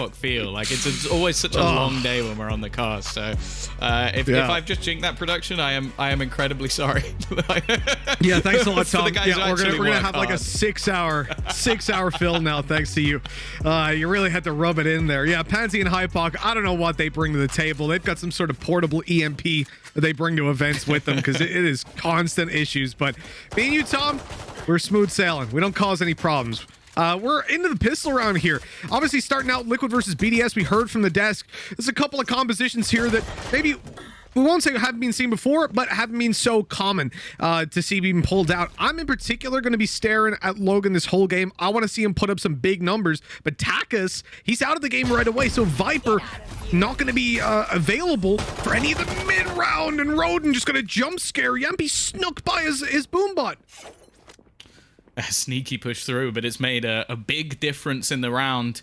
feel like it's always such a long day when we're on the cast. So if I've just jinked that production, I am incredibly sorry. Yeah, thanks a lot, Tom. Yeah, we're gonna have like a 6 hour fill now, thanks to you. You really had to rub it in there. Yeah, Pansy and Hypoc, I don't know what they bring to the table. They've got some sort of portable EMP that they bring to events with them because it is constant issues. But me and you, Tom, we're smooth sailing. We don't cause any problems. We're into the pistol round here. Obviously, starting out Liquid versus BDS, we heard from the desk. There's a couple of compositions here that maybe we won't say haven't been seen before, but haven't been so common to see being pulled out. I'm in particular going to be staring at Logan this whole game. I want to see him put up some big numbers, but Takas, he's out of the game right away. So Viper not going to be available for any of the mid-round, and Roden just going to jump scare Yampy snook by his boombot. A sneaky push through, but it's made a big difference in the round.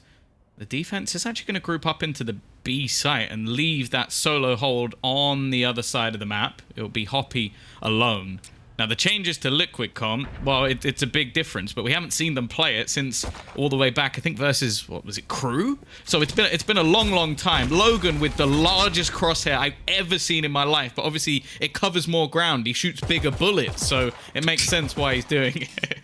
The defense is actually going to group up into the B site and leave that solo hold on the other side of the map. It'll be Hoppy alone. Now, the changes to Liquid comp, well, it's a big difference, but we haven't seen them play it since all the way back, I think, versus, what was it, Crew? So it's been a long time. Logan with the largest crosshair I've ever seen in my life, but obviously it covers more ground. He shoots bigger bullets, so it makes sense why he's doing it.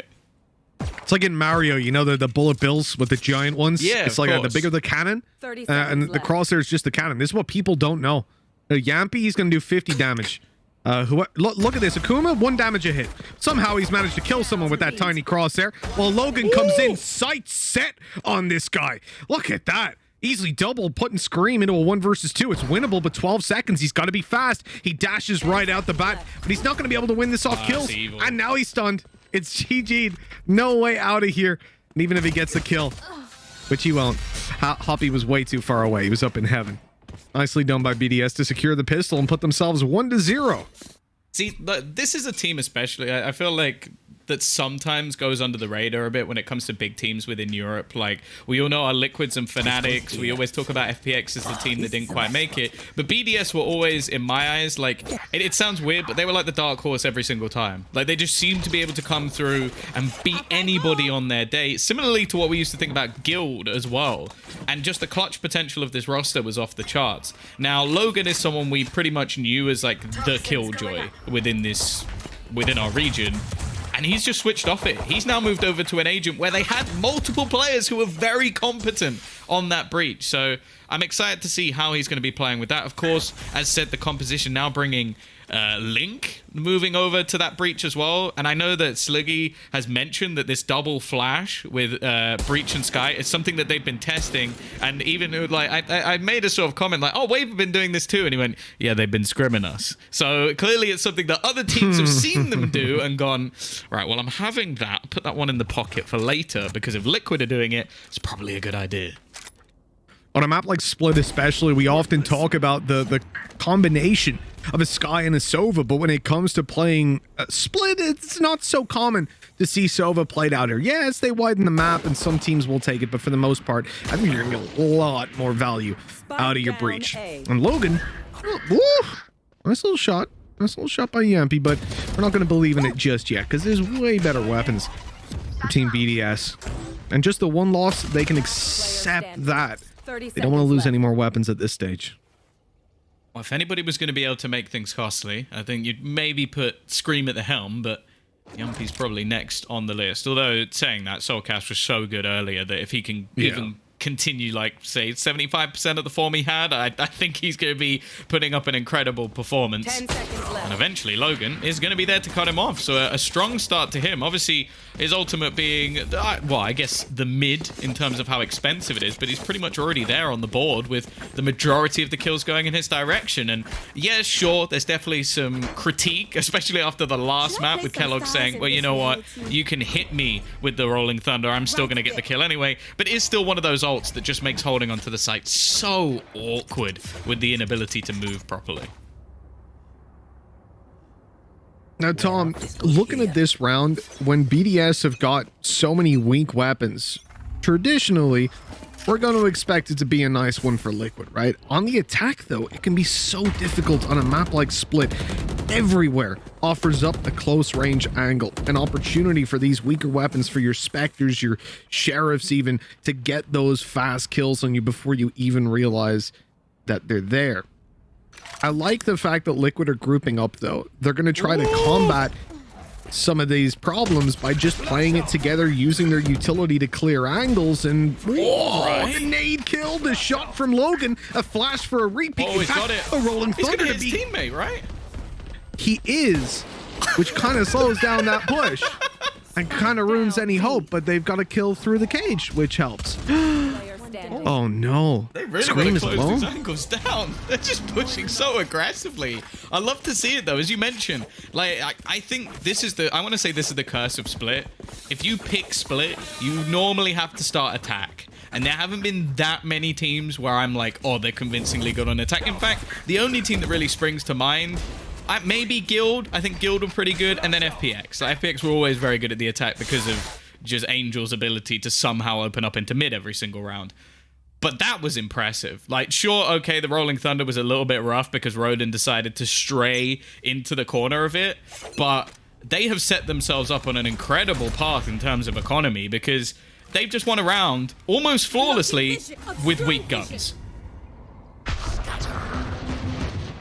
It's like in Mario, you know, the bullet bills with the giant ones? Yeah, it's like the bigger the cannon, and the crosshair is just the cannon. This is what people don't know. Yampy, he's going to do 50 damage. Look at this. Akuma, 1 damage a hit. Somehow he's managed to kill someone with that tiny crosshair, while Logan comes in sight set on this guy. Look at that. Easily double, putting Scream into a 1 versus 2. It's winnable, but 12 seconds. He's got to be fast. He dashes right out the bat, but he's not going to be able to win this off kills. And now he's stunned. It's GG'd. No way out of here. And even if he gets the kill, which he won't, Hoppy was way too far away. He was up in heaven. Nicely done by BDS to secure the pistol and put themselves 1-0. See, this is a team especially, I feel like, that sometimes goes under the radar a bit when it comes to big teams within Europe. Like, we all know our Liquids and Fanatics. We always talk about FPX as the team that didn't quite make it. But BDS were always, in my eyes, like, it sounds weird, but they were like the dark horse every single time. Like, they just seemed to be able to come through and beat anybody on their day. Similarly to what we used to think about Guild as well. And just the clutch potential of this roster was off the charts. Now, Logan is someone we pretty much knew as, like, the killjoy within our region. And he's just switched off it. He's now moved over to an agent where they had multiple players who were very competent on that breach. So I'm excited to see how he's going to be playing with that. Of course, as said, the composition now bringing Link moving over to that breach as well. And I know that Sliggy has mentioned that this double flash with Breach and Sky is something that they've been testing. And even like I made a sort of comment like, oh, Wave have been doing this too. And he went, yeah, they've been scrimming us. So clearly it's something that other teams have seen them do and gone, right, well, I'm having that. Put that one in the pocket for later, because if Liquid are doing it, it's probably a good idea. On a map like Split especially, we often talk about the combination of a Sky and a Sova, but when it comes to playing Split, it's not so common to see Sova played out here. Yes, they widen the map, and some teams will take it, but for the most part, I think you're going to get a lot more value out of your breach. And Logan, nice little shot. Nice little shot by Yampy, but we're not going to believe in it just yet, because there's way better weapons for Team BDS. And just the one loss, they can accept that. They don't want to lose any more weapons at this stage. Well, if anybody was going to be able to make things costly, I think you'd maybe put Scream at the helm, but Yampy's probably next on the list. Although, saying that, Soulcast was so good earlier that if he can even continue, like, say, 75% of the form he had, I think he's going to be putting up an incredible performance. 10 seconds left. And eventually, Logan is going to be there to cut him off. So a strong start to him. Obviously, his ultimate being, well, I guess the mid in terms of how expensive it is, but he's pretty much already there on the board with the majority of the kills going in his direction. And yeah, sure, there's definitely some critique, especially after the last map with Kellogg saying, well, you know what, you can hit me with the Rolling Thunder, I'm still going to get the kill anyway. But it is still one of those ults that just makes holding onto the site so awkward with the inability to move properly. Now, Tom, looking at this round, when BDS have got so many weak weapons, traditionally, we're going to expect it to be a nice one for Liquid, right? On the attack, though, it can be so difficult on a map like Split. everywhere offers up a close range angle, an opportunity for these weaker weapons, for your Spectres, your Sheriffs even, to get those fast kills on you before you even realize that they're there. I like the fact that Liquid are grouping up though. They're going to try to combat some of these problems by just playing it together, using their utility to clear angles, and whoa, a nade kill, the shot from Logan, a flash for a repeat. Oh, he's got it. A rolling He's thunder gonna to hit be. his teammate, right? He is, which kind of slows down that push and kind of ruins any hope, but they've got to kill through the cage, which helps. Oh no. They really Scream want is to close alone. these angles down. They're just pushing so aggressively. I love to see it though, as you mentioned. Like, I think this is I want to say this is the curse of Split. If you pick Split, you normally have to start attack. And there haven't been that many teams where I'm like, oh, they're convincingly good on attack. In fact, the only team that really springs to mind, maybe Guild. I think Guild were pretty good. And then FPX. Like, FPX were always very good at the attack because of just Angel's ability to somehow open up into mid every single round. But that was impressive. Like, sure, okay, the Rolling Thunder was a little bit rough because Rodin decided to stray into the corner of it. But they have set themselves up on an incredible path in terms of economy because they've just won a round almost flawlessly with weak guns.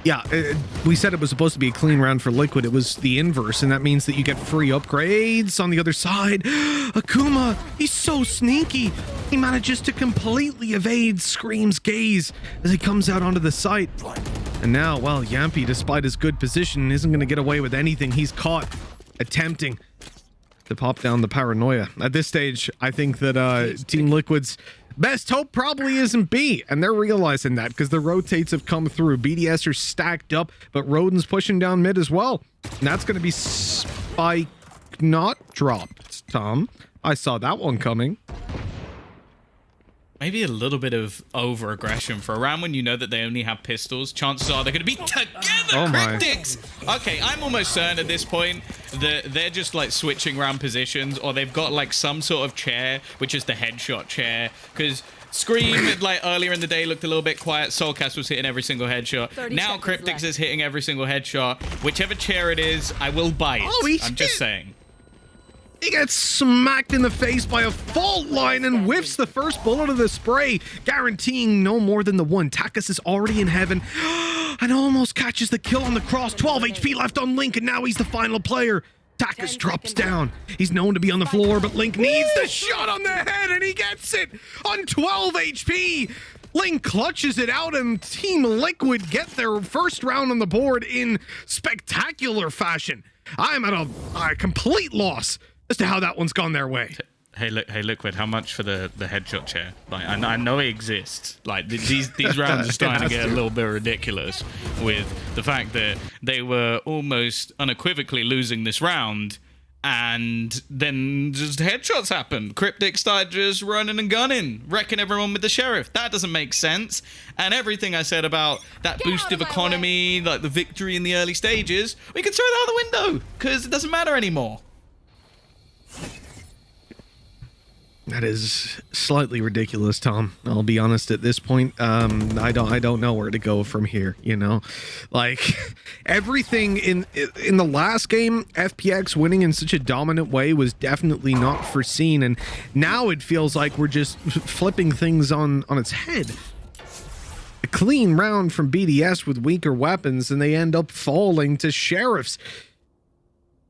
Yeah, we said it was supposed to be a clean round for Liquid. It was the inverse, and that means that you get free upgrades on the other side. Akuma, he's so sneaky. He manages to completely evade Scream's gaze as he comes out onto the site. And now, well, Yampy, despite his good position, isn't going to get away with anything. He's caught attempting to pop down the paranoia. At this stage, I think that Team Liquid's best hope probably isn't B, and they're realizing that because the rotates have come through. BDS are stacked up, but Rodin's pushing down mid as well. And that's going to be spike not dropped, Tom. I saw that one coming. Maybe a little bit of over-aggression for a round when you know that they only have pistols. Chances are they're going to be together, oh Cryptics! Okay, I'm almost certain at this point that they're just like switching around positions, or they've got like some sort of chair, which is the headshot chair, because Scream, like earlier in the day, looked a little bit quiet. Soulcast was hitting every single headshot. Now Cryptics is hitting every single headshot. Whichever chair it is, I will buy it. Oh, I'm just saying. He gets smacked in the face by a fault line and whiffs the first bullet of the spray, guaranteeing no more than the one. Takas is already in heaven and almost catches the kill on the cross. 12 HP left on Link, and now he's the final player. Takas drops down. He's known to be on the floor, but Link needs the shot on the head, and he gets it on 12 HP. Link clutches it out, and Team Liquid get their first round on the board in spectacular fashion. I'm at a complete loss as to how that one's gone their way. Hey, Liquid, how much for the headshot chair? Like, I know it exists. Like, these rounds are starting to get a little bit ridiculous with the fact that they were almost unequivocally losing this round, and then just headshots happened. Cryptic started just running and gunning, wrecking everyone with the Sheriff. That doesn't make sense. And everything I said about that boost of economy, like the victory in the early stages, we can throw that out the window because it doesn't matter anymore. That is slightly ridiculous, Tom. I'll be honest at this point. I don't know where to go from here, you know? Like, everything in the last game, FPX winning in such a dominant way was definitely not foreseen, and now it feels like we're just flipping things on its head. A clean round from BDS with weaker weapons, and they end up falling to Sheriffs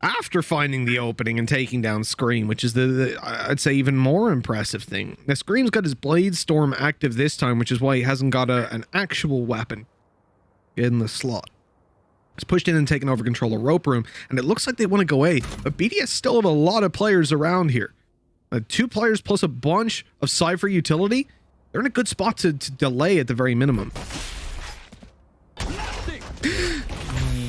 after finding the opening and taking down Scream, which is the I'd say even more impressive thing. Now, Scream's got his Blade Storm active this time, which is why he hasn't got an actual weapon in the slot. He's pushed in and taken over control of Rope Room, and it looks like they want to go A, but BDS still have a lot of players around here. 2 players plus a bunch of Cypher utility. They're in a good spot to delay at the very minimum.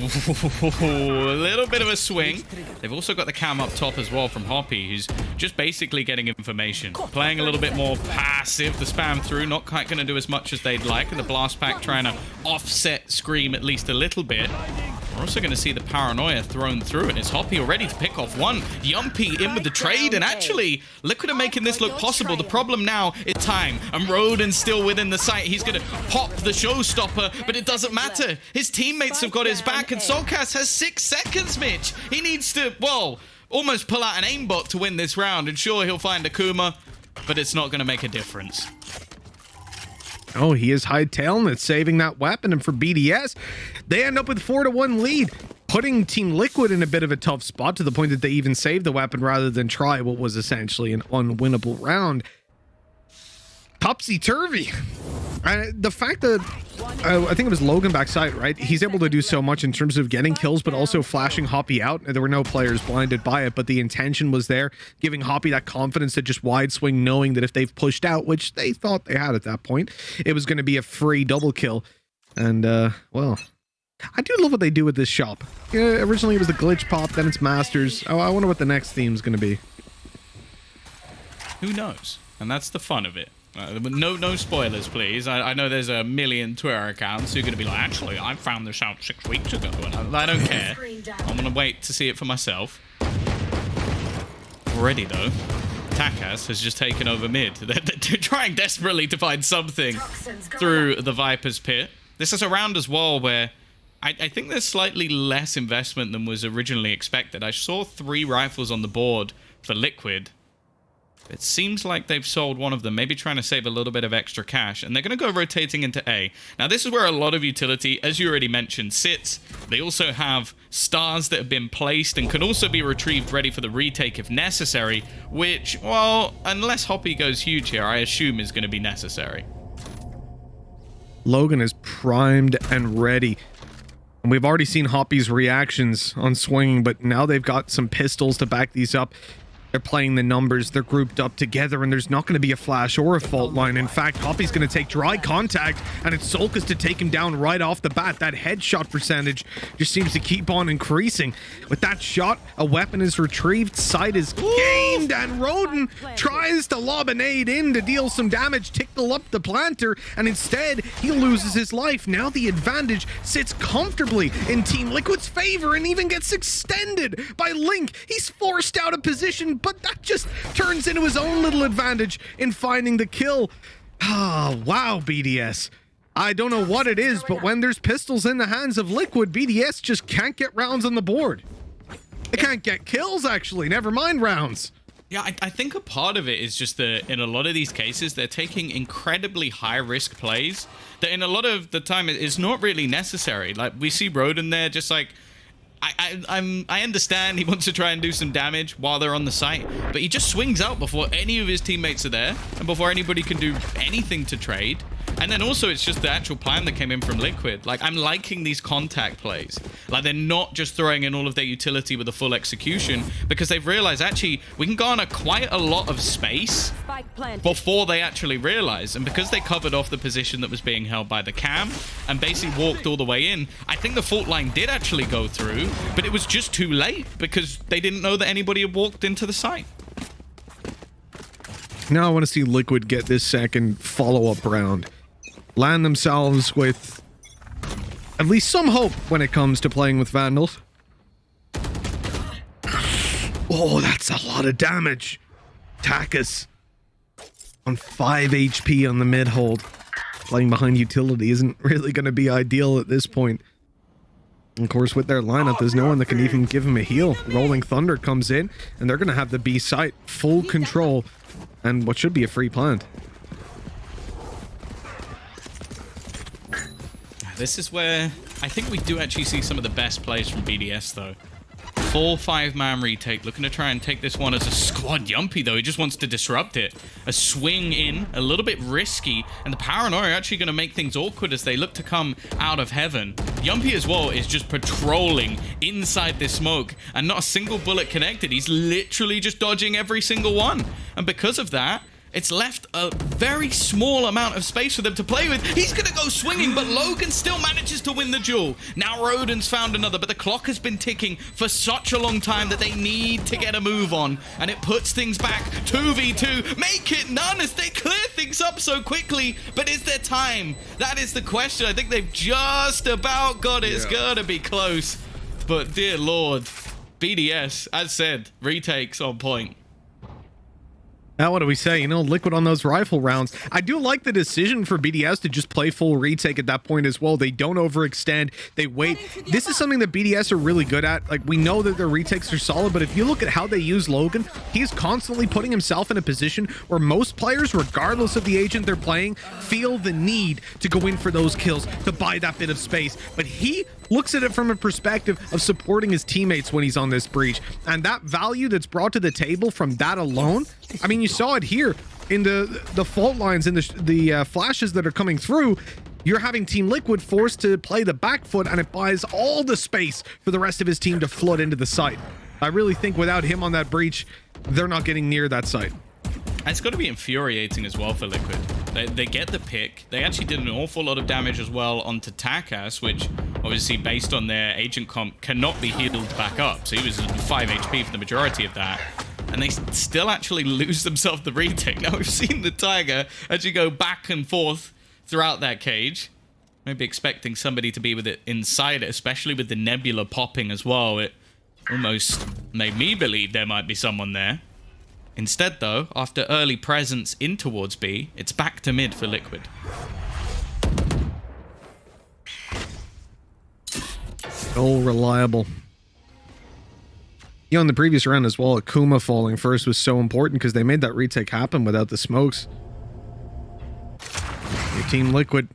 A little bit of a swing. They've also got the cam up top as well from Hoppy, who's just basically getting information. Playing a little bit more passive. The spam through, not quite going to do as much as they'd like. And the blast pack trying to offset Scream at least a little bit. We're also going to see the Paranoia thrown through, and it's Hoppy already to pick off one. Yumpy in with the trade, and actually, Liquid are making this look possible. The problem now is time, and Roden's still within the site. He's going to pop the showstopper, but it doesn't matter. His teammates have got his back, and Soulcast has 6 seconds, Mitch. He needs to, well, almost pull out an aimbot to win this round, and sure, he'll find Akuma, but it's not going to make a difference. Oh, he is hightailing it, saving that weapon, and for BDS, they end up with 4-1 lead, putting Team Liquid in a bit of a tough spot to the point that they even saved the weapon rather than try what was essentially an unwinnable round. Topsy-turvy. The fact that I think it was Logan backside, right? He's able to do so much in terms of getting kills, but also flashing Hoppy out. There were no players blinded by it, but the intention was there, giving Hoppy that confidence to just wide swing, knowing that if they've pushed out, which they thought they had at that point, it was going to be a free double kill. And, well, I do love what they do with this shop. Yeah, originally it was the glitch pop, then it's Masters. Oh, I wonder what the next theme is going to be. Who knows? And that's the fun of it. No spoilers, please. I know there's a million Twitter accounts who are going to be like, actually, I found this out 6 weeks ago, and I don't care. I'm going to wait to see it for myself. Already, though, Takas has just taken over mid. They're trying desperately to find something through the Viper's pit. This is a round as well where I think there's slightly less investment than was originally expected. I saw 3 rifles on the board for Liquid. It seems like they've sold one of them, maybe trying to save a little bit of extra cash, and they're going to go rotating into A. Now, this is where a lot of utility, as you already mentioned, sits. They also have stars that have been placed and can also be retrieved ready for the retake if necessary, which, well, unless Hoppy goes huge here, I assume is going to be necessary. Logan is primed and ready. And we've already seen Hoppy's reactions on swinging, but now they've got some pistols to back these up. They're playing the numbers, they're grouped up together, and there's not going to be a flash or a fault line. In fact, Hoppy's going to take dry contact, and it's Solkas to take him down right off the bat. That headshot percentage just seems to keep on increasing. With that shot, a weapon is retrieved, sight is gained, and Roden tries to lob a nade in to deal some damage, tickle up the planter, and instead, he loses his life. Now the advantage sits comfortably in Team Liquid's favor and even gets extended by Link. He's forced out of position, but that just turns into his own little advantage in finding the kill. Ah, wow, BDS. I don't know what it is, but when there's pistols in the hands of Liquid, BDS just can't get rounds on the board. They can't get kills, actually, never mind rounds. Yeah, I think a part of it is just that in a lot of these cases, they're taking incredibly high-risk plays that in a lot of the time is not really necessary. Like, we see Roden there just like, I understand he wants to try and do some damage while they're on the site, but he just swings out before any of his teammates are there and before anybody can do anything to trade. And then also it's just the actual plan that came in from Liquid. Like, I'm liking these contact plays. Like, they're not just throwing in all of their utility with a full execution, because they've realized actually we can garner quite a lot of space before they actually realize. And because they covered off the position that was being held by the cam and basically walked all the way in, I think the fault line did actually go through, but it was just too late because they didn't know that anybody had walked into the site. Now I want to see Liquid get this second follow-up round. Land themselves with at least some hope when it comes to playing with Vandals. Oh, that's a lot of damage. Takas on 5 HP on the mid hold. Playing behind utility isn't really going to be ideal at this point. Of course, with their lineup, there's no one that can even give him a heal. Rolling Thunder comes in, and they're going to have the B site, full control, and what should be a free plant. This is where I think we do actually see some of the best plays from BDS, though. Full 5-man retake, looking to try and take this one as a squad. Yumpy, though, he just wants to disrupt it. A swing in, a little bit risky, and the Paranoia are actually going to make things awkward as they look to come out of heaven. Yumpy as well is just patrolling inside this smoke, and not a single bullet connected. He's literally just dodging every single one. And because of that, it's left a very small amount of space for them to play with. He's going to go swinging, but Logan still manages to win the duel. Now Rodin's found another, but the clock has been ticking for such a long time that they need to get a move on, and it puts things back 2v2. Make it none as they clear things up so quickly, but is there time? That is the question. I think they've just about got it. It's going to be close, but dear Lord, BDS, as said, retakes on point. Now, what do we say? You know, Liquid on those rifle rounds. I do like the decision for BDS to just play full retake at that point as well. They don't overextend. They wait. This is something that BDS are really good at. Like, we know that their retakes are solid, but if you look at how they use Logan, he's constantly putting himself in a position where most players, regardless of the agent they're playing, feel the need to go in for those kills, to buy that bit of space. But he looks at it from a perspective of supporting his teammates when he's on this breach. And that value that's brought to the table from that alone, I mean, you saw it here in the fault lines, in the flashes that are coming through. You're having Team Liquid forced to play the back foot, and it buys all the space for the rest of his team to flood into the site. I really think without him on that breach, they're not getting near that site. And it's got to be infuriating as well for Liquid. They get the pick. They actually did an awful lot of damage as well onto Takas, which obviously based on their agent comp cannot be healed back up. So he was 5 HP for the majority of that. And they still actually lose themselves the retake. Now we've seen the Tiger actually go back and forth throughout that cage. Maybe expecting somebody to be with it inside it, especially with the nebula popping as well. It almost made me believe there might be someone there. Instead, though, after early presence in towards B, it's back to mid for Liquid. Oh, reliable. You know, in the previous round as well, Akuma falling first was so important because they made that retake happen without the smokes. Your Team Liquid,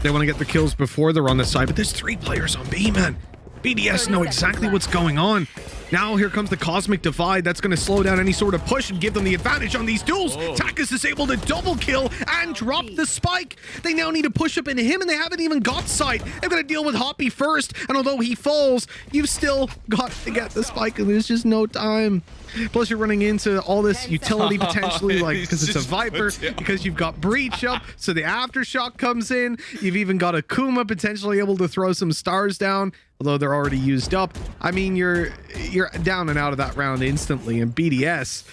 they want to get the kills before they're on the side, but there's 3 players on B, man. BDS know exactly what's going on. Now here comes the Cosmic Divide. That's going to slow down any sort of push and give them the advantage on these duels. Takas is able to double kill and drop the spike. They now need to push up into him, and they haven't even got sight. They're going to deal with Hoppy first, and although he falls, you've still got to get the spike, and there's just no time. Plus, you're running into all this utility potentially, like, because it's a Viper, because you've got Breach up, so the Aftershock comes in. You've even got Akuma potentially able to throw some stars down, although they're already used up. I mean, you're down and out of that round instantly, and BDS,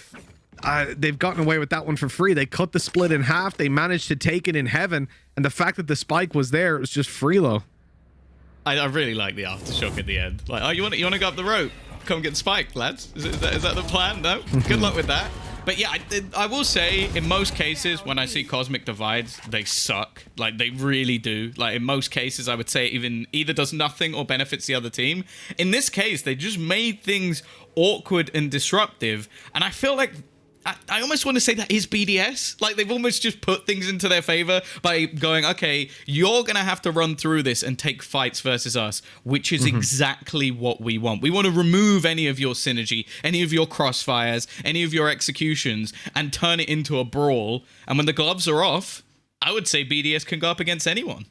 they've gotten away with that one for free. They cut the split in half. They managed to take it in heaven, and the fact that the spike was there, it was just freelo. I really like the Aftershock at the end. Like, oh, you want to go up the rope? Come get spiked, lads. Is that the plan? No? Good luck with that. But yeah, I will say, in most cases, when I see Cosmic Divides, they suck. Like, they really do. Like, in most cases, I would say it either does nothing or benefits the other team. In this case, they just made things awkward and disruptive. And I feel like I almost want to say that is BDS. Like, they've almost just put things into their favor by going, okay, you're going to have to run through this and take fights versus us, which is exactly what we want. We want to remove any of your synergy, any of your crossfires, any of your executions, and turn it into a brawl. And when the gloves are off, I would say BDS can go up against anyone.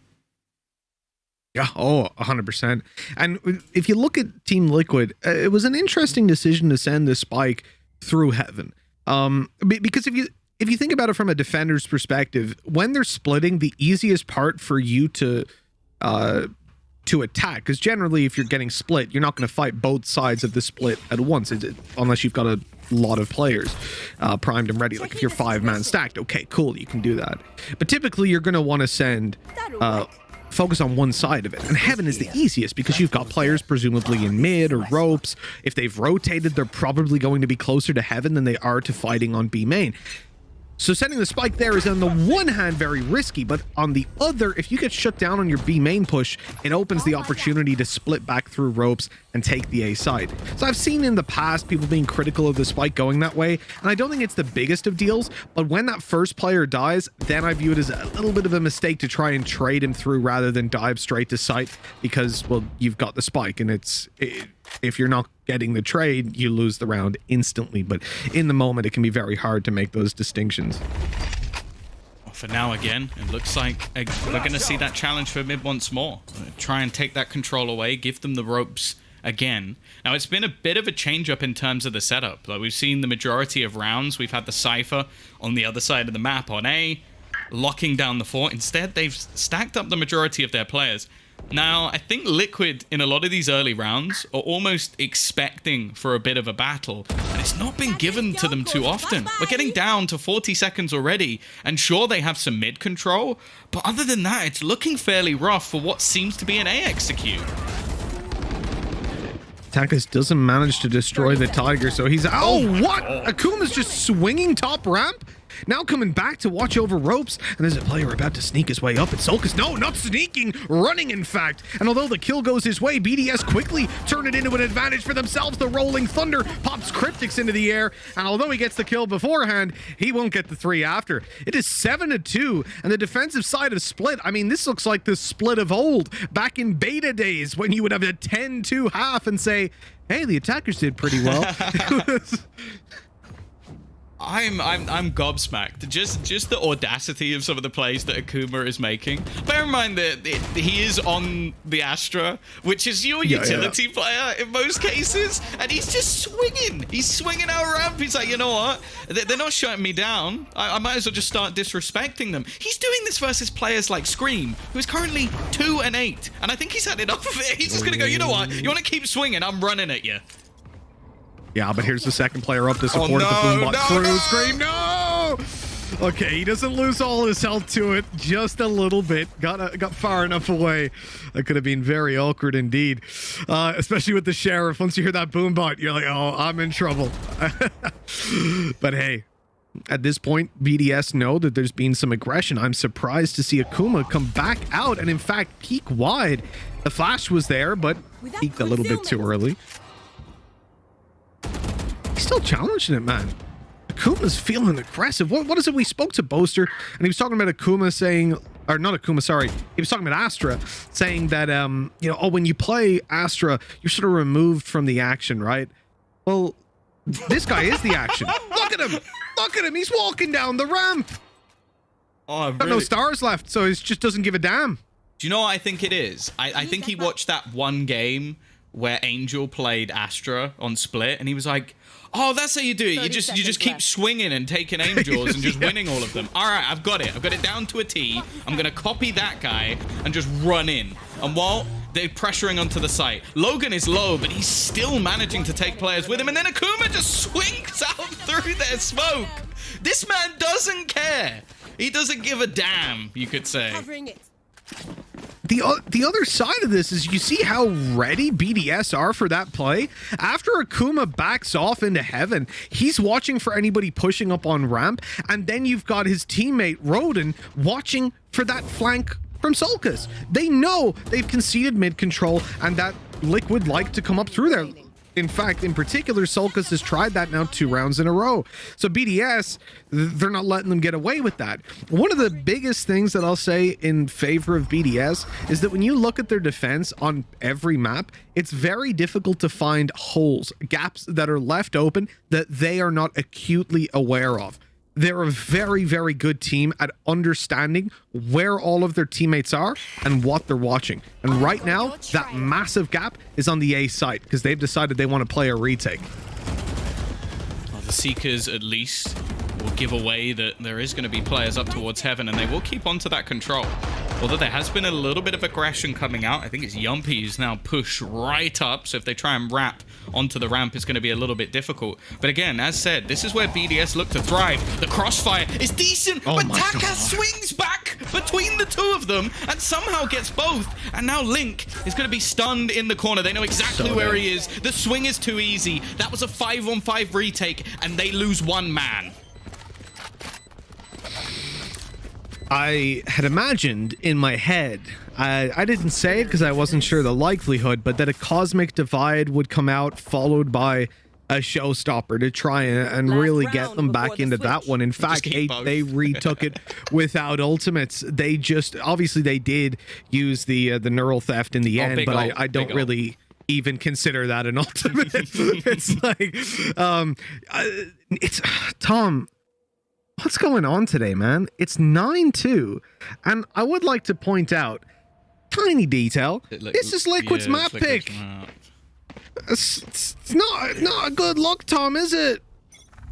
Yeah, 100%. And if you look at Team Liquid, it was an interesting decision to send the spike through heaven. Because if you think about it from a defender's perspective, when they're splitting, the easiest part for you to attack, because generally if you're getting split, you're not going to fight both sides of the split at once, unless you've got a lot of players primed and ready. Like if you're 5-man stacked, okay, cool, you can do that. But typically you're going to want to send focus on one side of it, and heaven is the easiest because you've got players presumably in mid or ropes. If they've rotated, they're probably going to be closer to heaven than they are to fighting on B main. So sending the spike there is on the one hand very risky, but on the other, if you get shut down on your B main push, it opens the opportunity to split back through ropes and take the A side. So I've seen in the past people being critical of the spike going that way, and I don't think it's the biggest of deals, but when that first player dies, then I view it as a little bit of a mistake to try and trade him through rather than dive straight to site, because, well, you've got the spike, and if you're not getting the trade, you lose the round instantly. But in the moment, it can be very hard to make those distinctions. Well, for now, again, it looks like we're going to see that challenge for mid once more. Try and take that control away, give them the ropes again. Now, it's been a bit of a change-up in terms of the setup. Like, we've seen the majority of rounds. We've had the Cypher on the other side of the map on A, locking down the fort. Instead, they've stacked up the majority of their players. Now, I think Liquid, in a lot of these early rounds, are almost expecting for a bit of a battle, and it's not been given to them too often. We're getting down to 40 seconds already, and sure, they have some mid control, but other than that, it's looking fairly rough for what seems to be an A execute. Takas doesn't manage to destroy the Tiger, so he's... Oh, what? Akuma's just swinging top ramp? Now coming back to watch over ropes, and there's a player about to sneak his way up. It's Solkas. No, not sneaking, running in fact. And although the kill goes his way, BDS quickly turn it into an advantage for themselves. The Rolling Thunder pops Cryptics into the air, and although he gets the kill beforehand, he won't get the 3 after. It is 7-2, and the defensive side of Split, I mean, this looks like the Split of old, back in beta days, when you would have a 10-2 half and say, hey, the attackers did pretty well. I'm gobsmacked. Just the audacity of some of the plays that Akuma is making. Bear in mind that he is on the Astra, which is your utility player in most cases, and he's just swinging. He's swinging our ramp. He's like, you know what? They're not shutting me down. I might as well just start disrespecting them. He's doing this versus players like Scream, who is currently 2-8, and I think he's had enough of it. He's just gonna go, you know what? You want to keep swinging? I'm running at you. Yeah, but here's the second player up to support the Boombot crew. Scream, no! Okay, he doesn't lose all his health to it, just a little bit. Got far enough away. That could have been very awkward indeed. Especially with the Sheriff. Once you hear that Boombot, you're like, oh, I'm in trouble. But hey, at this point, BDS know that there's been some aggression. I'm surprised to see Akuma come back out and in fact peek wide. The flash was there, but peeked a little bit too early. He's still challenging it, man. Akuma's feeling aggressive. What is it? We spoke to Boaster, and he was talking about Akuma saying, or not Akuma, sorry. He was talking about Astra, saying that, you know, oh, when you play Astra, you're sort of removed from the action, right? Well, this guy is the action. Look at him. Look at him. He's walking down the ramp. Oh, really? Got no stars left, so he just doesn't give a damn. Do you know what I think it is? I think he watched that one game where Angel played Astra on Split, and he was like, oh, that's how you do it. You just keep swinging and taking Angels and just winning all of them. All right, I've got it. I've got it down to a T. I'm going to copy that guy and just run in. And while they're pressuring onto the site, Logan is low, but he's still managing to take players with him. And then Akuma just swings out through their smoke. This man doesn't care. He doesn't give a damn, you could say. The other side of this is you see how ready BDS are for that play. After Akuma backs off into heaven, he's watching for anybody pushing up on ramp, and then you've got his teammate Roden watching for that flank from Solkas. They know they've conceded mid control and that Liquid like to come up through there. In fact, in particular, Solkas has tried that now 2 rounds in a row. So BDS, they're not letting them get away with that. One of the biggest things that I'll say in favor of BDS is that when you look at their defense on every map, it's very difficult to find holes, gaps that are left open that they are not acutely aware of. They're a very, very good team at understanding where all of their teammates are and what they're watching. And right now, that massive gap is on the A side because they've decided they want to play a retake. Well, the Seekers, at least, will give away that there is going to be players up towards heaven, and they will keep onto that control. Although there has been a little bit of aggression coming out. I think it's Yumpy who's now pushed right up, so if they try and wrap onto the ramp, it's going to be a little bit difficult. But again, as said, this is where BDS look to thrive. The crossfire is decent, but Taka swings back between the two of them and somehow gets both. And now Link is going to be stunned in the corner. They know exactly where he is. The swing is too easy. That was a 5-on-5 retake, and they lose one man. I had imagined in my head, I didn't say it because I wasn't sure the likelihood, but that a cosmic divide would come out followed by a showstopper to try and really get them back into that one. In fact, they retook it without ultimates. They just, obviously they did use the neural theft in the end, but I don't really even consider that an ultimate. It's like, it's Tom. What's going on today, man? It's 9-2, and I would like to point out, tiny detail, this is Liquid's map pick. It's not a good look, Tom, is it?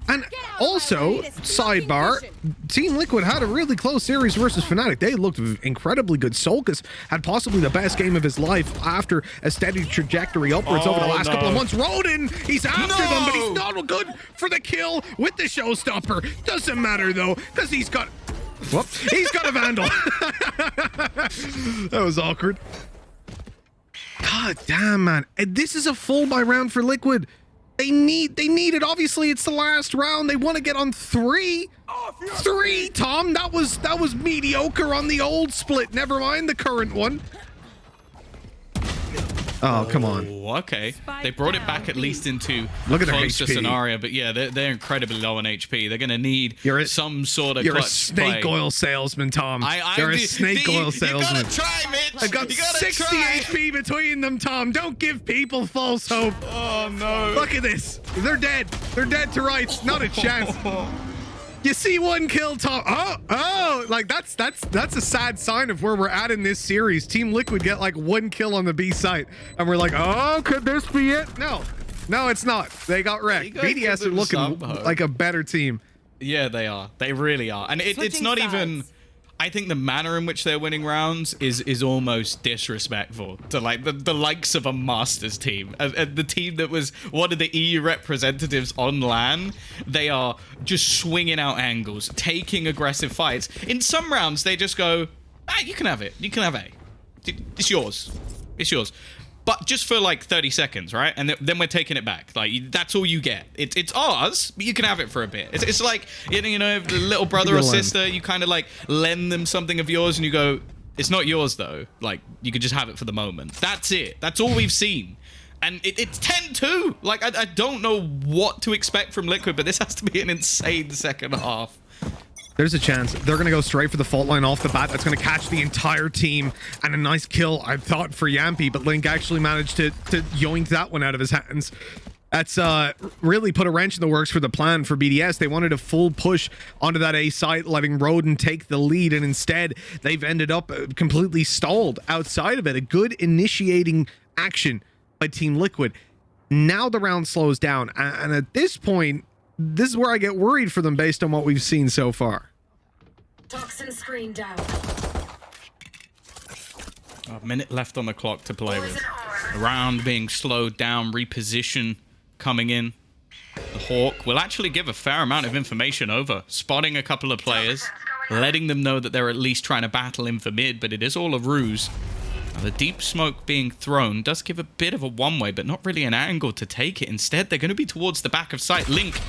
And also, sidebar, Team Liquid had a really close series versus Fnatic. They looked incredibly good. Solkis had possibly the best game of his life after a steady trajectory upwards over the last couple of months. Rodin, he's after them, but he's not good for the kill with the showstopper. Doesn't matter, though, because he's got a Vandal. That was awkward. God damn, man. And this is a full buy round for Liquid. They need it. Obviously, it's the last round. They want to get on 3. 3, Tom. That was mediocre on the old split. Never mind the current one. Oh, come on. Okay. They brought it back at least into Look at their closer HP. scenario, but yeah, they're incredibly low on HP. They're going to need some sort of You're a clutch snake play. Oil salesman, Tom. You're a snake oil salesman. You gotta try, Mitch. I've got 60 HP between them, Tom. Don't give people false hope. Oh, no. Look at this. They're dead. They're dead to rights. Not a chance. You see one kill, Tom. Oh, like that's a sad sign of where we're at in this series. Team Liquid get like 1 kill on the B site, and we're like, oh, could this be it? No, it's not. They got wrecked. BDS are looking like a better team. Yeah, they are. They really are. And it's not even... I think the manner in which they're winning rounds is almost disrespectful to like the likes of a Masters team, the team that was one of the EU representatives on LAN. They are just swinging out angles, taking aggressive fights. In some rounds, they just go, you can have it. You can have A. It's yours. It's yours. But just for like 30 seconds, right? And then we're taking it back. Like, that's all you get. It's ours, but you can have it for a bit. It's like, you know, the little brother or sister, you kind of like lend them something of yours and you go, it's not yours though. Like, you can just have it for the moment. That's it. That's all we've seen. And it's 10-2. Like, I don't know what to expect from Liquid, but this has to be an insane second half. There's a chance they're going to go straight for the fault line off the bat. That's going to catch the entire team. And a nice kill, I thought, for Yampy, but Link actually managed to yoink that one out of his hands. That's really put a wrench in the works for the plan for BDS. They wanted a full push onto that A site, letting Rodin take the lead, and instead they've ended up completely stalled outside of it. A good initiating action by Team Liquid. Now the round slows down, and at this point, this is where I get worried for them based on what we've seen so far. Toxin screen down. A minute left on the clock to play with. The round being slowed down, reposition coming in. The Hawk will actually give a fair amount of information over, spotting a couple of players, letting them know that they're at least trying to battle in for mid, but it is all a ruse. Now, the deep smoke being thrown does give a bit of a one-way, but not really an angle to take it. Instead, they're going to be towards the back of site. Link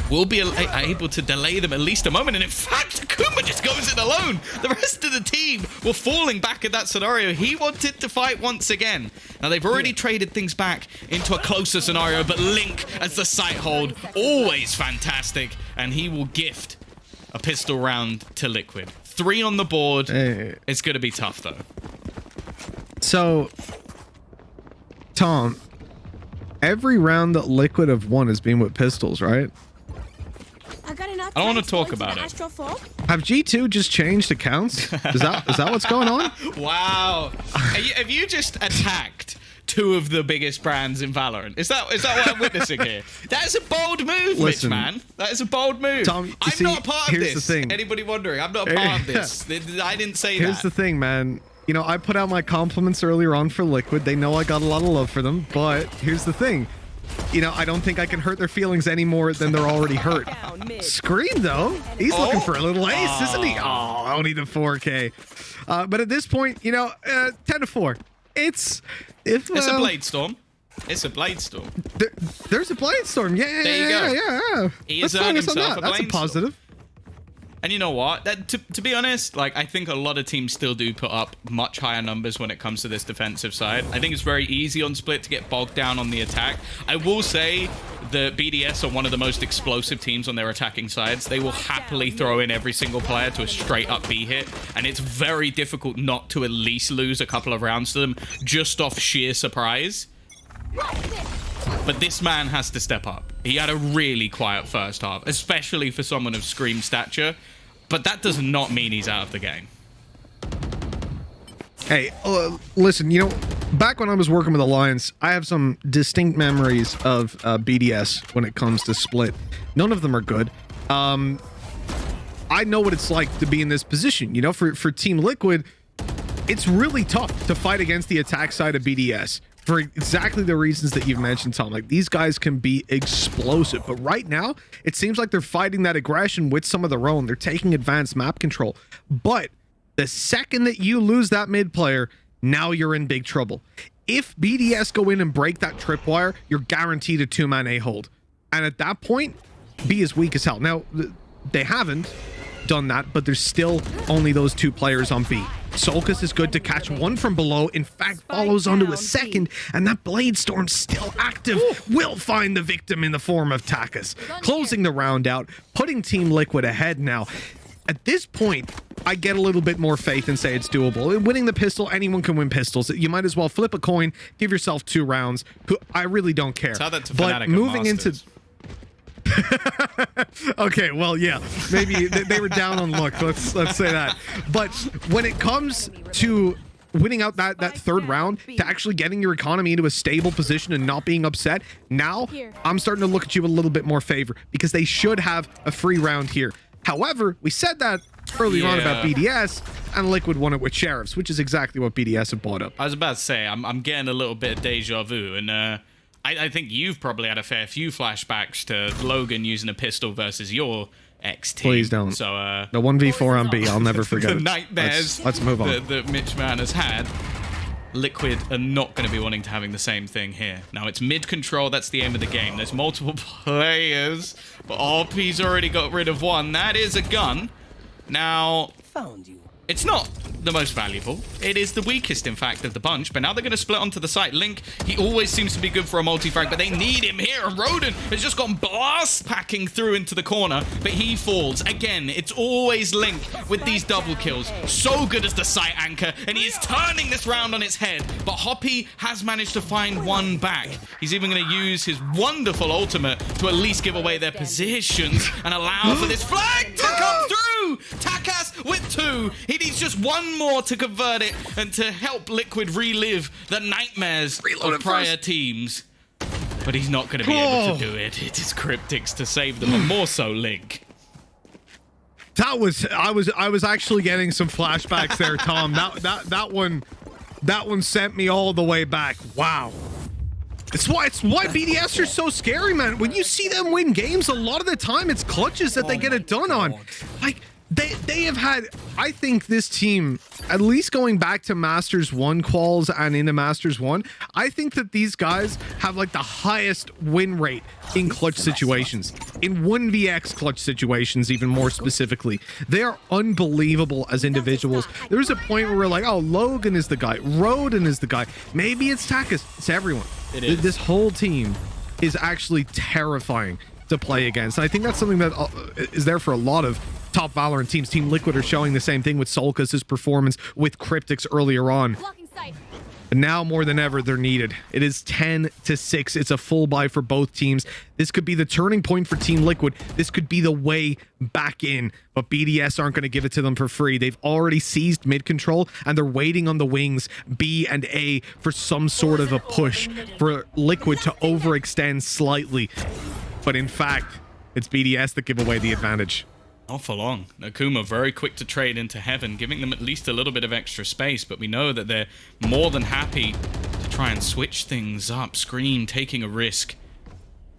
will be able to delay them at least a moment, and in fact, Akuma just goes in alone. The rest of the team were falling back in that scenario. He wanted to fight once again. Now, they've already traded things back into a closer scenario, but Link, as the site hold, always fantastic, and he will gift a pistol round to Liquid. 3 on the board. Hey. It's going to be tough, though. So, Tom, every round that Liquid have won has been with pistols, right? I don't want to talk about it. Have G2 just changed accounts? Is that what's going on? Wow. Have you just attacked 2 of the biggest brands in Valorant? Is that what I'm witnessing here? That is a bold move, Listen, Mitch, man. That is a bold move. Tom, I'm not a part of this. Here's the thing. Anybody wondering? I'm not a part of this. I didn't say Here's the thing, man. You know, I put out my compliments earlier on for Liquid. They know I got a lot of love for them, but here's the thing. You know, I don't think I can hurt their feelings any more than they're already hurt. Scream, though. He's looking for a little ace, isn't he? Oh, only the 4K. But at this point, you know, 10-4. It's a Blade Storm. It's a Blade Storm. There's a Blade Storm. Yeah. He has earned himself a Blade Storm. That's a positive. And you know what? To be honest, like, I think a lot of teams still do put up much higher numbers when it comes to this defensive side. I think it's very easy on Split to get bogged down on the attack. I will say the BDS are one of the most explosive teams on their attacking sides. They will happily throw in every single player to a straight up B hit, and it's very difficult not to at least lose a couple of rounds to them just off sheer surprise. But this man has to step up. He had a really quiet first half, especially for someone of Scream stature. But that does not mean he's out of the game. Hey, listen, you know, Back when I was working with Alliance, I have some distinct memories of BDS when it comes to split. None of them are good. I know what it's like to be in this position. You know, for Team Liquid, it's really tough to fight against the attack side of BDS for exactly the reasons that you've mentioned, Tom. Like, these guys can be explosive, but right now it seems like they're fighting that aggression with some of their own. They're taking advanced map control, but the second that you lose that mid player, now you're in big trouble. If BDS go in and break that tripwire, you're guaranteed a 2-man A-hold, and at that point, B is weak as hell. Now, they haven't done that, but there's still only those 2 players on B. Solkus is good to catch one from below. In fact, follows onto a second, and that Blade Storm still active will find the victim in the form of Takas, closing the round out, putting Team Liquid ahead now. At this point, I get a little bit more faith and say it's doable. Winning the pistol, anyone can win pistols. You might as well flip a coin, give yourself 2 rounds. I really don't care. Tell that to but Fnatic moving at into okay, well, yeah, maybe they were down on luck. Let's say that. But when it comes to winning out that 3rd round, to actually getting your economy into a stable position and not being upset, now I'm starting to look at you with a little bit more favor, because they should have a free round here. However, we said that earlier on about BDS, and Liquid won it with Sheriffs, which is exactly what BDS have bought up. I was about to say, I'm getting a little bit of deja vu, and I think you've probably had a fair few flashbacks to Logan using a pistol versus your ex-team. Please don't. So, the 1v4 on B, I'll never forget the it. nightmares let's move on. that Mitch Man has had. Liquid are not going to be wanting to having the same thing here. Now, it's mid-control. That's the aim of the game. There's multiple players, but RP's already got rid of one. That is a gun. Now, Found you. it's not the most valuable. It is the weakest, in fact, of the bunch. But now they're going to split onto the site. Link, he always seems to be good for a multi-frag, but they need him here. And Roden has just gone blast packing through into the corner, but he falls. Again, it's always Link with these double kills. So good as the site anchor, and he is turning this round on its head. But Hoppy has managed to find one back. He's even going to use his wonderful ultimate to at least give away their positions and allow for this flag to come through. Takas with 2. He needs just one more to convert it and to help Liquid relive the nightmares of prior teams. But he's not going to be able to do it. It is Cryptics to save them, and more so Link. I was actually getting some flashbacks there, Tom. that one sent me all the way back. Wow. It's why BDS are so scary, man. When you see them win games, a lot of the time it's clutches that they get it done on. Like, they have had, I think this team, at least going back to Masters 1 quals and into Masters 1, I think that these guys have like the highest win rate in clutch situations. In 1vx clutch situations, even more specifically. They are unbelievable as individuals. There's a point where we're like, oh, Logan is the guy. Roden is the guy. Maybe it's Takas. It's everyone. It is. This whole team is actually terrifying to play against. And I think that's something that is there for a lot of top Valorant teams. Team Liquid are showing the same thing with Solkus' performance with Cryptics earlier on. But now more than ever, they're needed. It is 10-6. It's a full buy for both teams. This could be the turning point for Team Liquid. This could be the way back in. But BDS aren't going to give it to them for free. They've already seized mid control, and they're waiting on the wings, B and A, for some sort of a push for Liquid to overextend slightly. But in fact, it's BDS that give away the advantage. Not for long. Nakuma very quick to trade into Heaven, giving them at least a little bit of extra space, but we know that they're more than happy to try and switch things up. Scream taking a risk.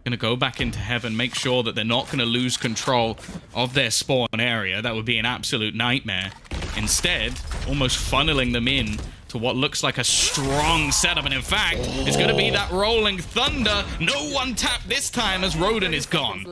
Gonna go back into Heaven, make sure that they're not gonna lose control of their spawn area. That would be an absolute nightmare. Instead, almost funneling them in to what looks like a strong setup, and in fact, it's gonna be that rolling thunder. No one tap this time as Roden is gone.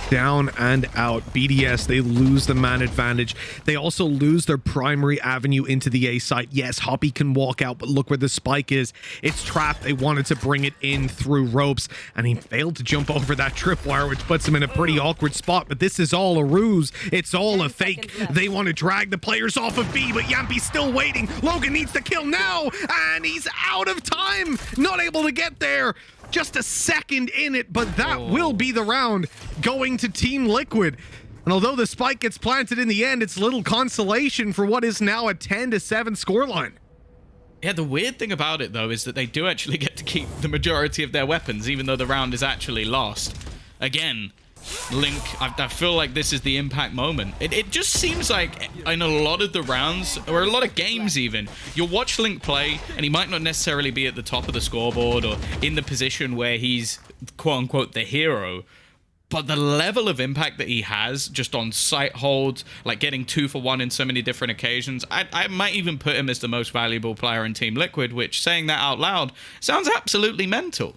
Down and out. BDS, they lose the man advantage. They also lose their primary avenue into the A site. Yes, Hoppy can walk out, but look where the spike is. It's trapped. They wanted to bring it in through ropes, and he failed to jump over that tripwire, which puts him in a pretty awkward spot. But this is all a ruse. It's all a fake. They want to drag the players off of B, but Yampi's still waiting. Logan needs the kill now, and he's out of time. Not able to get there. Just a second in it, but that will be the round going to Team Liquid. And although the spike gets planted in the end, it's little consolation for what is now a 10-7 scoreline. Yeah, the weird thing about it, though, is that they do actually get to keep the majority of their weapons, even though the round is actually lost. Again, Link, I feel like this is the impact moment. It just seems like in a lot of the rounds, or a lot of games even, you'll watch Link play, and he might not necessarily be at the top of the scoreboard or in the position where he's, quote-unquote, the hero. But the level of impact that he has just on sight holds, like getting 2 for 1 in so many different occasions, I might even put him as the most valuable player in Team Liquid, which, saying that out loud, sounds absolutely mental.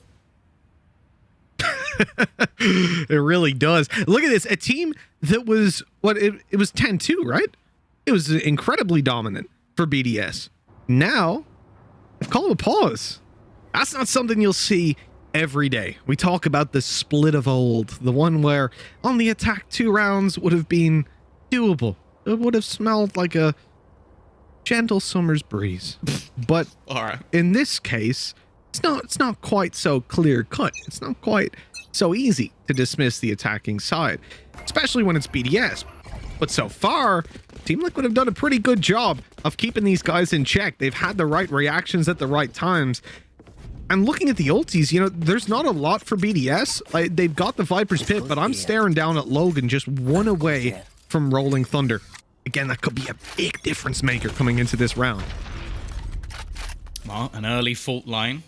It really does. Look at this. A team that was, it was 10-2, right? It was incredibly dominant for BDS. Now, I've called a pause. That's not something you'll see every day. We talk about the split of old, the one where on the attack 2 rounds would have been doable. It would have smelled like a gentle summer's breeze. But All right. in this case, it's not quite so clear cut. It's not quite so easy to dismiss the attacking side, especially when it's BDS. But so far, Team Liquid have done a pretty good job of keeping these guys in check. They've had the right reactions at the right times. And looking at the ultis, you know, there's not a lot for BDS. Like, they've got the Viper's Pit, but I'm staring down at Logan, just 1 away from Rolling Thunder. Again, that could be a big difference maker coming into this round. Well, an early fault line.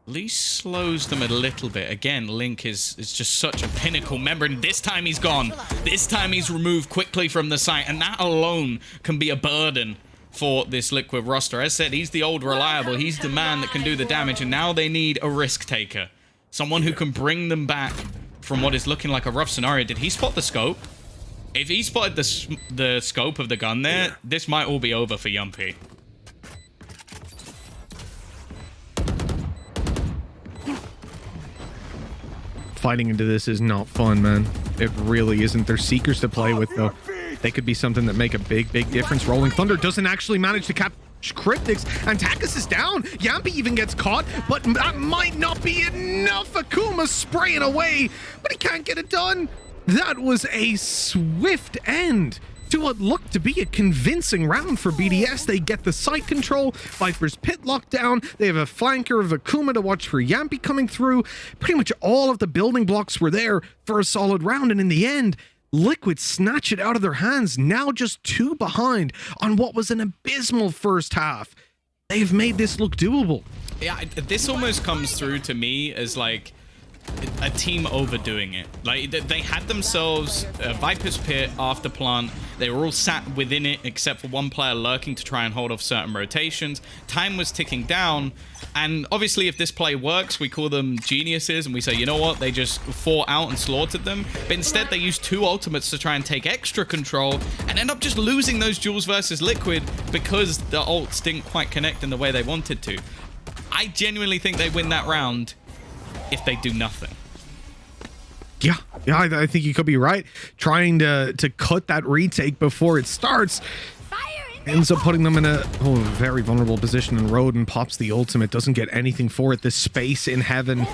At least slows them a little bit. Again, Link is just such a pinnacle member, and this time he's gone. This time he's removed quickly from the site, and that alone can be a burden for this Liquid roster. As said, he's the old reliable. He's the man that can do the damage, and now they need a risk taker. Someone who can bring them back from what is looking like a rough scenario. Did he spot the scope? If he spotted the scope of the gun there, this might all be over for Yumpy. Fighting into this is not fun, man. It really isn't. There's Seekers to play with, though. They could be something that make a big difference. Rolling Thunder doesn't actually manage to capture Cryptics, and Takis is down. Yampi even gets caught, but that might not be enough. Akuma spraying away, but he can't get it done. That was a swift end to what looked to be a convincing round for BDS. They get the site control, Viper's Pit locked down, they have a flanker of Akuma to watch for Yampi coming through. Pretty much all of the building blocks were there for a solid round, and in the end, Liquid snatch it out of their hands, now just 2 behind on what was an abysmal first half. They've made this look doable. Yeah, this almost comes through to me as like a team overdoing it. Like, they had themselves a Viper's Pit after plant. They were all sat within it except for one player lurking to try and hold off certain rotations. Time was ticking down, and obviously if this play works, we call them geniuses and we say, you know what, they just fought out and slaughtered them. But instead they used 2 ultimates to try and take extra control and end up just losing those duels versus Liquid because the ults didn't quite connect in the way they wanted to. I genuinely think they win that round if they do nothing. Yeah, I think you could be right. Trying to cut that retake before it starts ends up putting them in a very vulnerable position, and Rodin pops the ultimate, doesn't get anything for it. The space in heaven,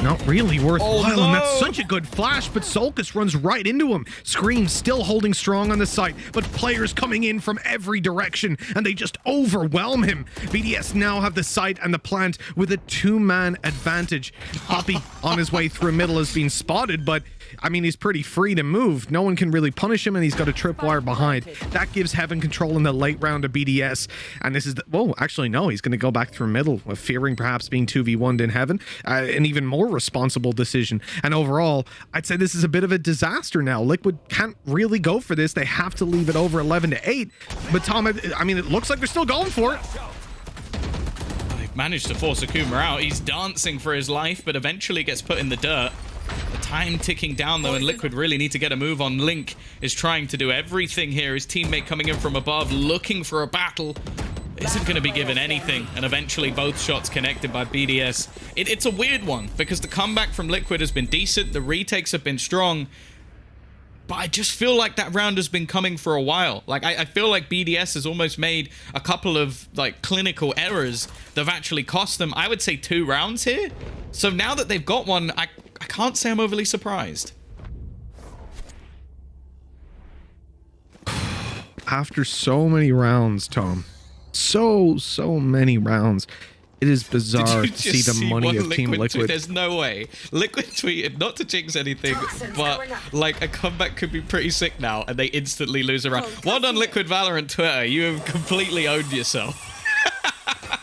not really worthwhile. Oh, no. And that's such a good flash, but Solkis runs right into him. Scream still holding strong on the site, but players coming in from every direction, and they just overwhelm him. BDS now have the site and the plant with a 2-man advantage. Poppy on his way through middle has been spotted, but I mean, he's pretty free to move. No one can really punish him, and he's got a tripwire behind. That gives Heaven control in the late round of BDS, and this is actually no, he's going to go back through middle, with fearing perhaps being 2v1'd in Heaven. An even more responsible decision, and overall, I'd say this is a bit of a disaster now. Liquid can't really go for this. They have to leave it over 11-8, but Tom, I mean, it looks like they're still going for it. They've managed to force Akuma out. He's dancing for his life, but eventually gets put in the dirt. The time ticking down, though, and Liquid really need to get a move on. Link is trying to do everything here. His teammate coming in from above, looking for a battle. Isn't going to be given anything, and eventually both shots connected by BDS. It's a weird one, because the comeback from Liquid has been decent. The retakes have been strong. But I just feel like that round has been coming for a while. Like, I feel like BDS has almost made a couple of, like, clinical errors that have actually cost them, I would say, 2 rounds here. So now that they've got one, I can't say I'm overly surprised. After so many rounds, Tom, So many rounds. It is bizarre Did to you see just the see money one of Team tweet? Liquid. There's no way. Liquid tweeted, not to jinx anything, but like a comeback could be pretty sick now, and they instantly lose a round. Well done, Liquid Valorant Twitter. You have completely owned yourself.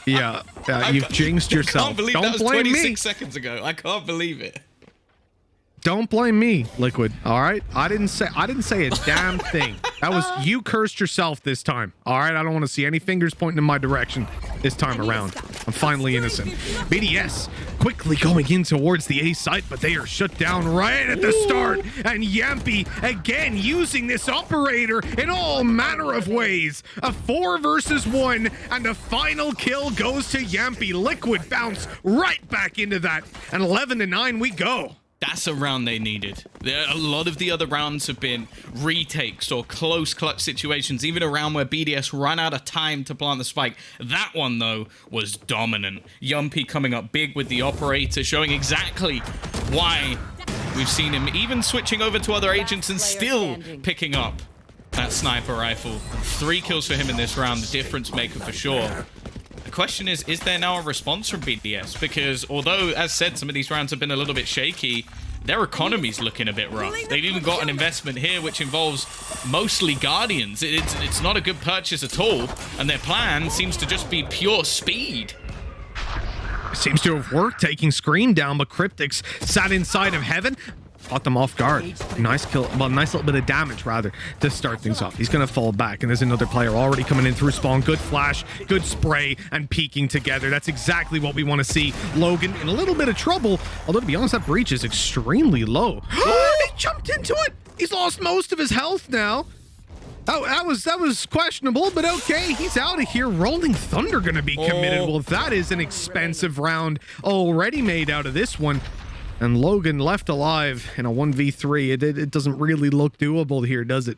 Yeah, you've jinxed yourself. I can't believe Don't that was blame 26 me. seconds ago. I can't believe it. Don't blame me, Liquid. All right, I didn't say a damn thing. That was you cursed yourself this time. All right, I don't want to see any fingers pointing in my direction this time around. I'm finally innocent. BDS quickly going in towards the A site, but they are shut down right at the start. And Yampy again using this operator in all manner of ways. A 4 versus 1, and the final kill goes to Yampy. Liquid bounce right back into that, and 11-9 we go. That's a round they needed. A lot of the other rounds have been retakes or close clutch situations, even a round where BDS ran out of time to plant the spike. That one, though, was dominant. Yumpy coming up big with the operator, showing exactly why we've seen him even switching over to other agents and still picking up that sniper rifle. 3 kills for him in this round, the difference maker for sure. The question is there now a response from BDS? Because although, as said, some of these rounds have been a little bit shaky, their economy's looking a bit rough. They've even got an investment here which involves mostly Guardians. It's not a good purchase at all, and their plan seems to just be pure speed. Seems to have worked, taking Screen down, but Cryptics sat inside of Heaven. Caught them off guard. Nice kill, well, nice little bit of damage rather to start things off. He's gonna fall back, and there's another player already coming in through spawn. Good flash, good spray, and peeking together. That's exactly what we want to see. Logan in a little bit of trouble, although to be honest, that breach is extremely low. He jumped into it. He's lost most of his health now. Oh, that was questionable, but okay, he's out of here. Rolling Thunder gonna be committed. Well, that is an expensive round already made out of this one. And Logan left alive in a 1v3. It doesn't really look doable here, does it?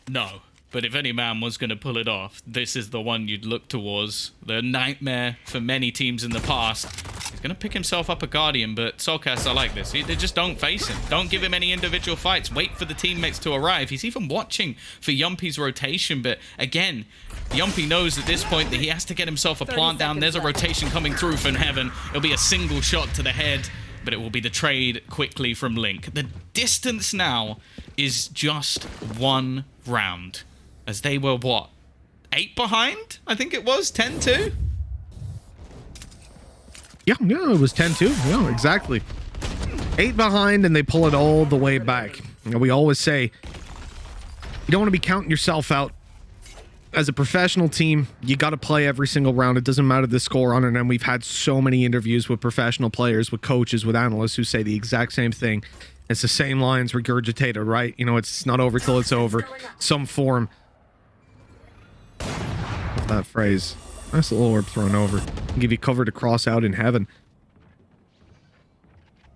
No, but if any man was going to pull it off, this is the one you'd look towards. The nightmare for many teams in the past. He's going to pick himself up a Guardian, but Soulcast, I like this. They just don't face him. Don't give him any individual fights. Wait for the teammates to arrive. He's even watching for Yumpy's rotation, but again, Yumpy knows at this point that he has to get himself a plant down. There's a rotation coming through from Heaven. It'll be a single shot to the head, but it will be the trade quickly from Link. The distance now is just 1 round, as they were, what, 8 behind? I think it was 10-2? Yeah, it was 10-2. Yeah, exactly. 8 behind, and they pull it all the way back. You know, we always say, you don't want to be counting yourself out. As a professional team, you got to play every single round. It doesn't matter the score on it. And we've had so many interviews with professional players, with coaches, with analysts who say the exact same thing. It's the same lines regurgitated, right? You know, it's not over till it's over. Some form of that phrase. Nice little orb thrown over. Give you cover to cross out in Heaven.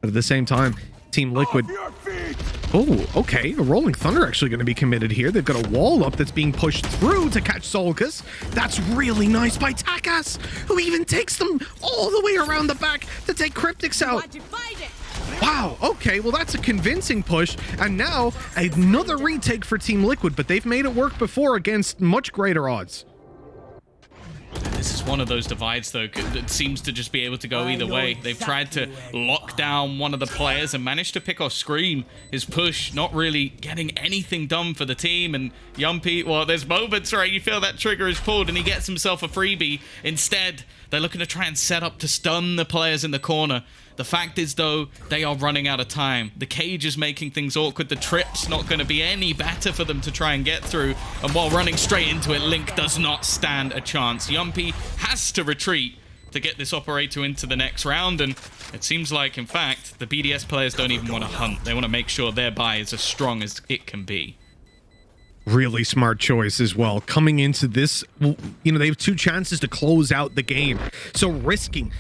But at the same time, Team Liquid... Oh, okay. A Rolling Thunder actually going to be committed here. They've got a wall up that's being pushed through to catch Solkas. That's really nice by Takas, who even takes them all the way around the back to take Cryptics out. Wow, okay, well that's a convincing push, and now another retake for Team Liquid, but they've made it work before against much greater odds. This is one of those divides, though, that seems to just be able to go either way. They've tried to lock down one of the players and managed to pick off Scream. His push not really getting anything done for the team, and Yumpy, well, there's moments where you feel that trigger is pulled and he gets himself a freebie. Instead, they're looking to try and set up to stun the players in the corner. The fact is, though, they are running out of time. The cage is making things awkward. The trip's not going to be any better for them to try and get through. And while running straight into it, Link does not stand a chance. Yumpy has to retreat to get this operator into the next round. And it seems like, in fact, the BDS players don't even want to hunt. They want to make sure their buy is as strong as it can be. Really smart choice as well. Coming into this, you know, they have 2 chances to close out the game. So risking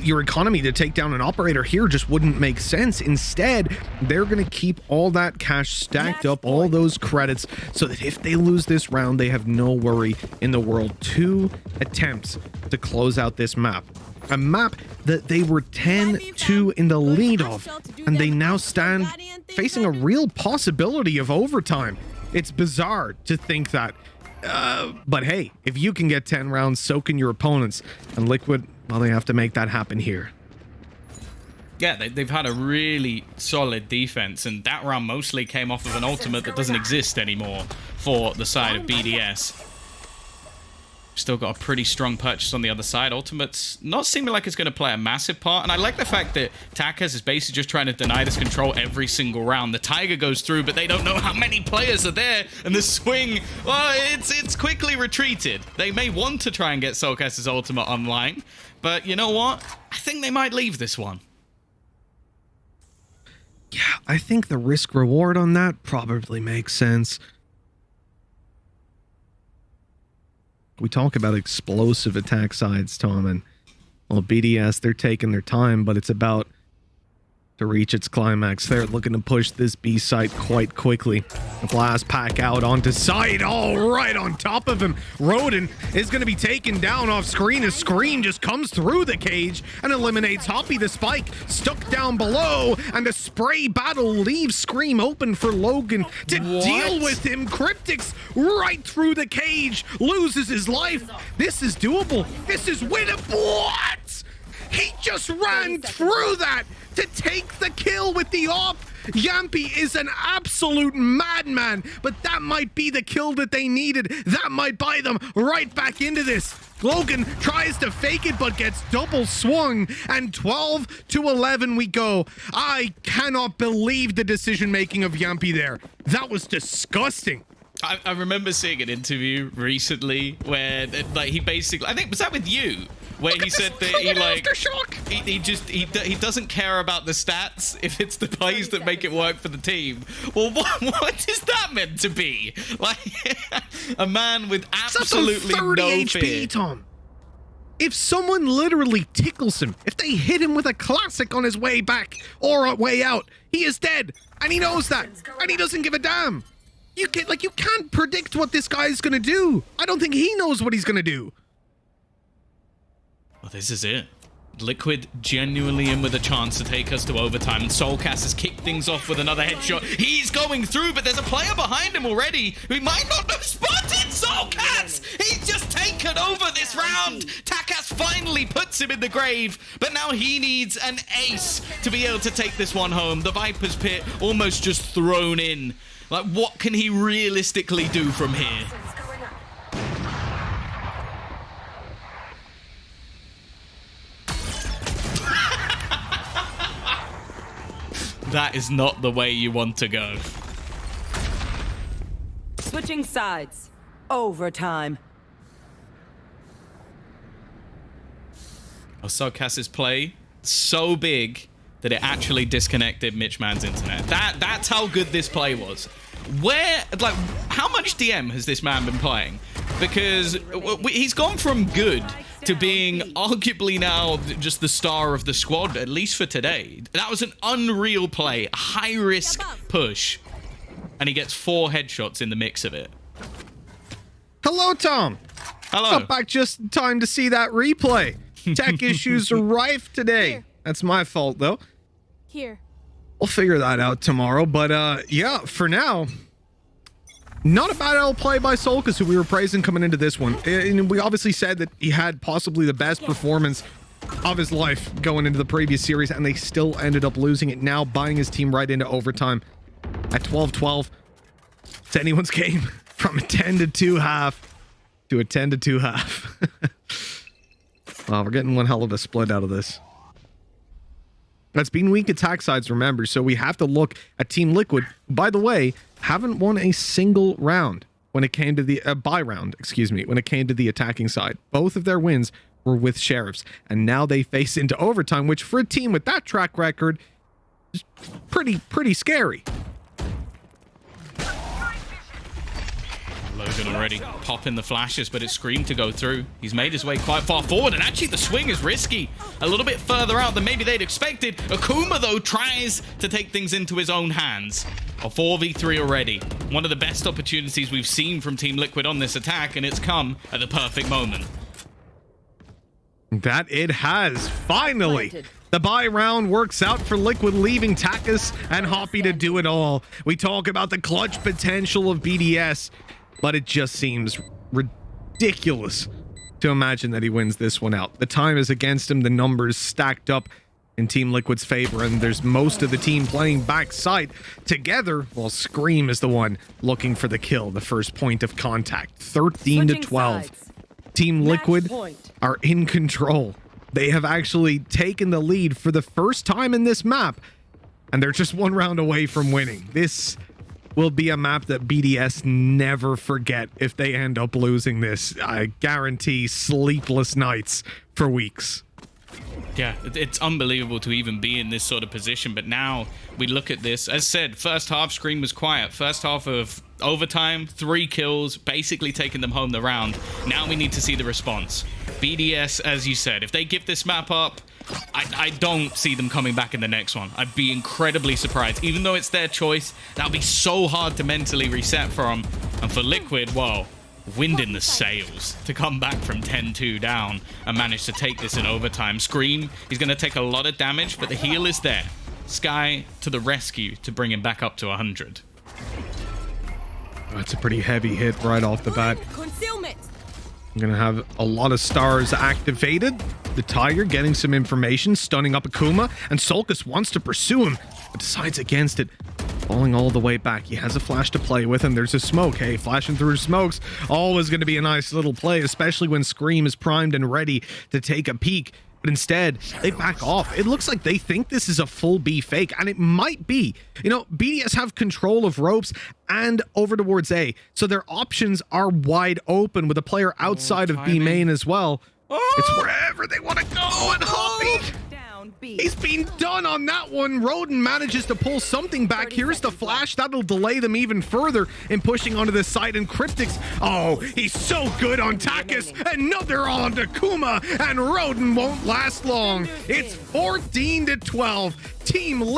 your economy to take down an operator here just wouldn't make sense. Instead, they're going to keep all that cash stacked up, all those credits, so that if they lose this round, they have no worry in the world. 2 attempts to close out this map. A map that they were 10-2 in the lead of, and they now stand facing a real possibility of overtime. It's bizarre to think that. But hey, if you can get 10 rounds, so can your opponents. And Liquid, well, they have to make that happen here. Yeah, they've had a really solid defense, and that round mostly came off of an ultimate that doesn't exist anymore for the side of BDS. Still got a pretty strong purchase on the other side. Ultimate's not seeming like it's going to play a massive part, and I like the fact that Takas is basically just trying to deny this control every single round. The Tiger goes through, but they don't know how many players are there, and the swing, well, it's quickly retreated. They may want to try and get Soulcast's ultimate online, but you know what? I think they might leave this one. Yeah, I think the risk reward on that probably makes sense. We talk about explosive attack sides, Tom, and well, BDS, they're taking their time, but it's about to reach its climax. They're looking to push this B site quite quickly. The blast pack out onto side, all right on top of him. Rodin is going to be taken down off screen as Scream just comes through the cage and eliminates Hoppy. The spike stuck down below, and the spray battle leaves Scream open for Logan to deal with him. Cryptics right through the cage, loses his life. This is doable. This is winnable. What? He just ran through that to take the kill with the op. Yampy is an absolute madman, but that might be the kill that they needed. That might buy them right back into this. Logan tries to fake it, but gets double swung, and 12-11 we go. I cannot believe the decision-making of Yampy there. That was disgusting. I remember seeing an interview recently where like he basically, I think, was that with you? Where he said that he like he doesn't care about the stats if it's the plays that make it work for the team. Well, what is that meant to be? Like a man with absolutely no 30 fear. HP, Tom. If someone literally tickles him, if they hit him with a classic on his way back or way out, he is dead, and he knows that, and he doesn't give a damn. You can't predict what this guy is gonna do. I don't think he knows what he's gonna do. Well, this is it. Liquid genuinely in with a chance to take us to overtime, and Soulcast has kicked things off with another headshot. He's going through, but there's a player behind him already who might not have spotted Soulcast. He's just taken over this round. Takas finally puts him in the grave, but now he needs an ace to be able to take this one home. The Viper's Pit almost just thrown in. Like, what can he realistically do from here? That is not the way you want to go. Switching sides. Overtime. Soulcast's play so big that it actually disconnected Mitchman's internet. That's how good this play was. How much DM has this man been playing? Because he's gone from good to being arguably now just the star of the squad, at least for today. That was an unreal play, a high-risk push, and he gets 4 headshots in the mix of it. Hello, Tom. Hello. Got back just in time to see that replay. Tech issues are rife today. Here. That's my fault, though. Here. We'll figure that out tomorrow, but yeah, for now, not a bad L play by Soulcast, who we were praising coming into this one. And we obviously said that he had possibly the best performance of his life going into the previous series, and they still ended up losing it, now buying his team right into overtime at 12-12. It's anyone's game from a 10-2 half to a 10-2 half. Wow, we're getting one hell of a split out of this. That's been weak attack sides, remember, so we have to look at Team Liquid, who, by the way, haven't won a single round when it came to the bye round, when it came to the attacking side. Both of their wins were with Sheriffs, and now they face into overtime, which for a team with that track record is pretty scary. Logan already popping the flashes, but it's Scream to go through. He's made his way quite far forward, and actually the swing is risky. A little bit further out than maybe they'd expected. Akuma, though, tries to take things into his own hands. A 4v3 already. One of the best opportunities we've seen from Team Liquid on this attack, and it's come at the perfect moment. That it has, finally. The buy round works out for Liquid, leaving Takis and Hoppy to do it all. We talk about the clutch potential of BDS, but it just seems ridiculous to imagine that he wins this one out. The time is against him, the numbers stacked up in Team Liquid's favor, and there's most of the team playing backside together, while Scream is the one looking for the kill, the first point of contact. 13 to 12. Team Liquid are in control. They have actually taken the lead for the first time in this map, and they're just one round away from winning. This will be a map that BDS never forget if they end up losing this. I guarantee sleepless nights for weeks. Yeah, it's unbelievable to even be in this sort of position, but now we look at this. As said, first half, Scream was quiet. First half of overtime, 3 kills, basically taking them home the round. Now we need to see the response. BDS, as you said, if they give this map up, I don't see them coming back in the next one. I'd be incredibly surprised. Even though it's their choice, that'll be so hard to mentally reset from. And for Liquid, well, wind in the sails to come back from 10-2 down and manage to take this in overtime. Scream, he's going to take a lot of damage, but the heal is there. Sky to the rescue to bring him back up to 100. That's a pretty heavy hit right off the bat. Concealment. I'm going to have a lot of stars activated. The Tiger getting some information, stunning up Akuma, and Sulcus wants to pursue him, but decides against it. Falling all the way back. He has a flash to play with, and there's a smoke. Hey, flashing through smokes, always going to be a nice little play, especially when Scream is primed and ready to take a peek. But instead, they back off. It looks like they think this is a full B fake, and it might be. You know, BDS have control of ropes and over towards A, so their options are wide open with a player outside of B main as well. It's wherever they want to go, and Hoppy! He's been done on that one. Roden manages to pull something back. Here's the flash. That'll delay them even further in pushing onto the side. And Cryptics, oh, he's so good on Takis. Another on to Kuma, and Roden won't last long. It's 14 to 12. Team Liquid